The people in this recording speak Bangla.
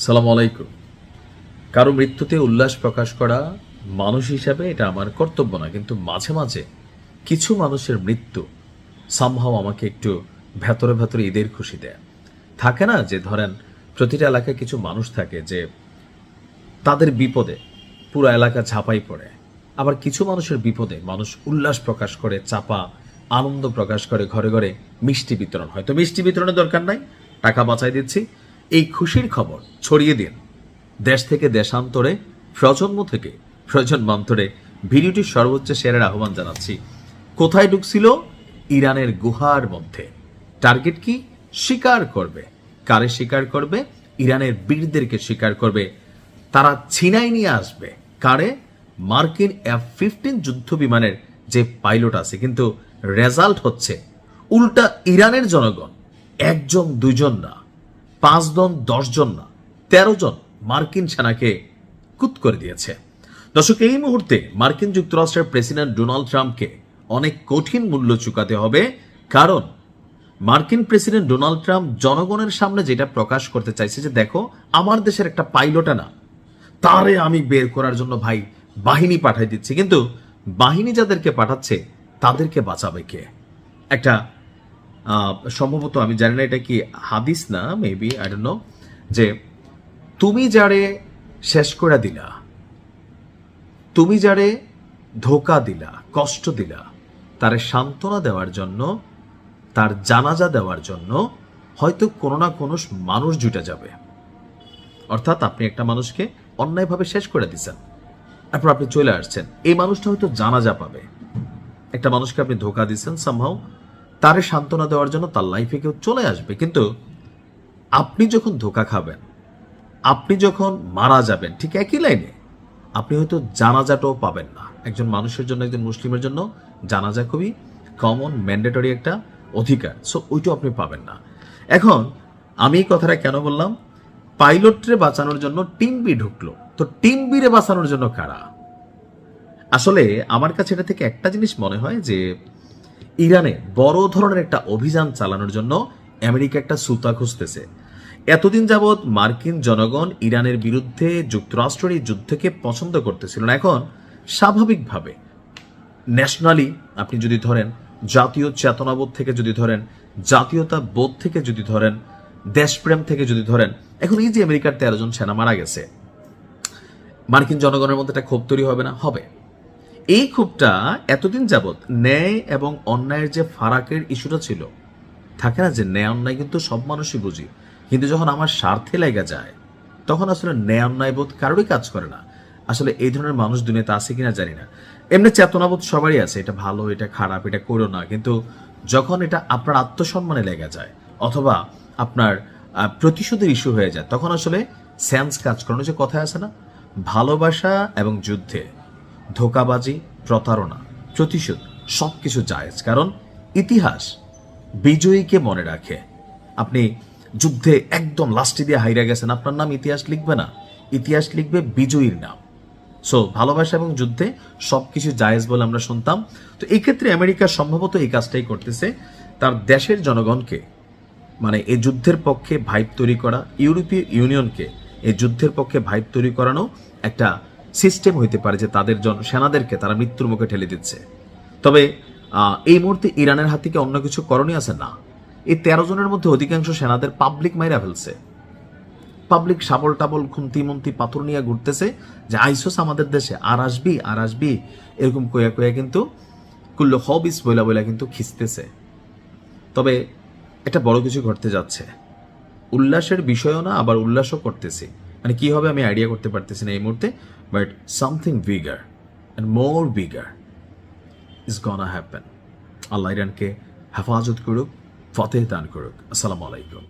সালাম আলাইকুম। কারো মৃত্যুতে উল্লাস প্রকাশ করা মানুষ হিসাবে এটা আমার কর্তব্য না, কিন্তু মাঝে মাঝে কিছু মানুষের মৃত্যু সামহাও আমাকে একটু ভেতরে ভেতরে ঈদের খুশি দেয়। থাকে না যে ধরেন প্রতিটা এলাকায় কিছু মানুষ থাকে যে তাদের বিপদে পুরো এলাকা ঝাঁপাই পড়ে, আবার কিছু মানুষের বিপদে মানুষ উল্লাস প্রকাশ করে, চাপা আনন্দ প্রকাশ করে, ঘরে ঘরে মিষ্টি বিতরণ হয়। তো মিষ্টি বিতরণের দরকার নাই, টাকা বাঁচাই দিচ্ছি। এই খুশির খবর ছড়িয়ে দিন দেশ থেকে দেশান্তরে, প্রজন্ম থেকে প্রজন্মান্তরে। ভিডিওটির সর্বোচ্চ শেয়ারের আহ্বান জানাচ্ছি। কোথায় ঢুকছিল? ইরানের গুহার মধ্যে। টার্গেট কি? শিকার করবে। কারে শিকার করবে? ইরানের বীরদেরকে শিকার করবে। তারা ছিনাই নিয়ে আসবে কারে? মার্কিন F-15 যুদ্ধ বিমানের যে পাইলট আছে। কিন্তু রেজাল্ট হচ্ছে উল্টা ইরানের জনগণ একজন দুইজন না, 5 জন 10 জন না, 13 জন মার্কিন সেনাকে কুত করে দিয়েছে। দর্শক, এই মুহূর্তে মার্কিন যুক্তরাষ্ট্রের প্রেসিডেন্ট ডোনাল্ড ট্রাম্পকে অনেক কঠিন মূল্য চুকাতে হবে। কারণ মার্কিন প্রেসিডেন্ট ডোনাল্ড ট্রাম্প জনগণের সামনে যেটা প্রকাশ করতে চাইছে যে দেখো, আমার দেশের একটা পাইলটে না, তারে আমি বের করার জন্য ভাই বাহিনী পাঠাই দিচ্ছি। কিন্তু বাহিনী যাদেরকে পাঠাচ্ছে তাদেরকে বাঁচাবে কে? একটা সম্ভবত, আমি জানি না এটা কি হাদিস না, মেবি, আই ডোন্ট নো, যে তুমি যারে শেষ করে দিলা, তুমি যারে ধোকা দিলা, কষ্ট দিলা, তারে সান্ত্বনা দেওয়ার জন্য, তার জানাজা দেওয়ার জন্য হয়তো কোনো না কোনো মানুষ জুটে যাবে। অর্থাৎ আপনি একটা মানুষকে অন্যায়ভাবে শেষ করে দিচ্ছেন, তারপর আপনি চলে আসছেন, এই মানুষটা হয়তো জানাজা পাবে। একটা মানুষকে আপনি ধোকা দিচ্ছেন, সামহাও তারে সান্ত্বনা দেওয়ার জন্য তার লাইফে কেউ চলে আসবে। কিন্তু আপনি যখন ধোকা খাবেন, আপনি যখন মারা যাবেন, ঠিক একই লাইনে আপনি হয়তো জানাজাটাও পাবেন না। একজন মানুষের জন্য, একজন মুসলিমের জন্য জানাজা খুবই কমন, ম্যান্ডেটরি একটা অধিকার। সো ওইটাও আপনি পাবেন না। এখন আমি এই কথাটা কেন বললাম? পাইলটরে বাঁচানোর জন্য টিম বি ঢুকলো, তো টিম বি রে বাঁচানোর জন্য কারা? আসলে আমার কাছে এটা থেকে একটা জিনিস মনে হয় যে ইরানে বড় ধরনের একটা অভিযান চালানোর জন্য আমেরিকা একটা সুতা খুঁজতেছে। এতদিন যাবৎ মার্কিন জনগণ ইরানের বিরুদ্ধে যুক্তরাষ্ট্রের এই যুদ্ধকে পছন্দ করতেছিল না। এখন স্বাভাবিকভাবে ন্যাশনালি আপনি যদি ধরেন, জাতীয় চেতনাবোধ থেকে যদি ধরেন, জাতীয়তা বোধ থেকে যদি ধরেন, দেশপ্রেম থেকে যদি ধরেন, এখন এই যে আমেরিকার 13 জন সেনা মারা গেছে, মার্কিন জনগণের মধ্যে একটা ক্ষোভ তৈরি হবে না? হবে। এই ক্ষোভটা এতদিন যাবৎ ন্যায় এবং অন্যায়ের যে ফারাকের ইস্যুটা ছিল, থাকে না যে ন্যায় অন্যায় কিন্তু সব মানুষই বুঝি, কিন্তু যখন আমার স্বার্থে লেগে যায় তখন আসলে ন্যায় অন্যায় বোধ কারোরই কাজ করে না। আসলে এই ধরনের মানুষ দুনিয়াতে আছে কিনা জানি না। এমনি চেতনাবোধ সবারই আছে, এটা ভালো, এটা খারাপ, এটা করো না, কিন্তু যখন এটা আপনার আত্মসম্মানে লেগে যায় অথবা আপনার প্রতিশোধের ইস্যু হয়ে যায়, তখন আসলে সেন্স কাজ করানো, যে কথায় আছে না, ভালোবাসা এবং যুদ্ধে ধোকাবাজি, প্রতারণা, প্রতিশোধ সবকিছু জায়েজ। কারণ ইতিহাস বিজয়ীকে মনে রাখে। আপনি যুদ্ধে একদম লাস্টে দিয়ে হাইরা গেছেন, আপনার নাম ইতিহাস লিখবে না, ইতিহাস লিখবে বিজয়ীর নাম। সো ভালোবাসা এবং যুদ্ধে সবকিছু জায়েজ বলে আমরা শুনতাম। তো এই ক্ষেত্রে আমেরিকা সম্ভবত এই কাজটাই করতেছে, তার দেশের জনগণকে, মানে এই যুদ্ধের পক্ষে ভাইব তৈরি করা, ইউরোপীয় ইউনিয়নকে এই যুদ্ধের পক্ষে ভাইব তৈরি করানো একটা সিস্টেম হইতে পারে যে তাদের সেনাদেরকে তারা মৃত্যুর মুখে ঠেলে দিচ্ছে। তবে এই মুহূর্তে ইরানের হাত থেকে অন্য কিছু করণীয় আছে না। এই 13 জনের মধ্যে অধিকাংশ সেনাদের পাবলিক মাইরা ফেলছে। পাবলিক শাবল টাবল, খুন্তি মন্তি, পাথর নিয়ে ঘুরতেছে যে আইসোস আমাদের দেশে, আর আসবি আর আসবি, এরকম কয়া কয়া কিন্তু কুল্লো হবিস বইলা বইলা কিন্তু খিস্তেছে। তবে এটা বড় কিছু ঘটতে যাচ্ছে, উল্লাসের বিষয়ও না, আবার উল্লাসও করতেছি। মানে কি হবে আমি আইডিয়া করতে পারতেছি না এই মুহূর্তে, but something bigger and more bigger is gonna happen. আল্লাহ ইরানকে হেফাজত করুক, ফতেহ দান করুক। আসসালামু আলাইকুম।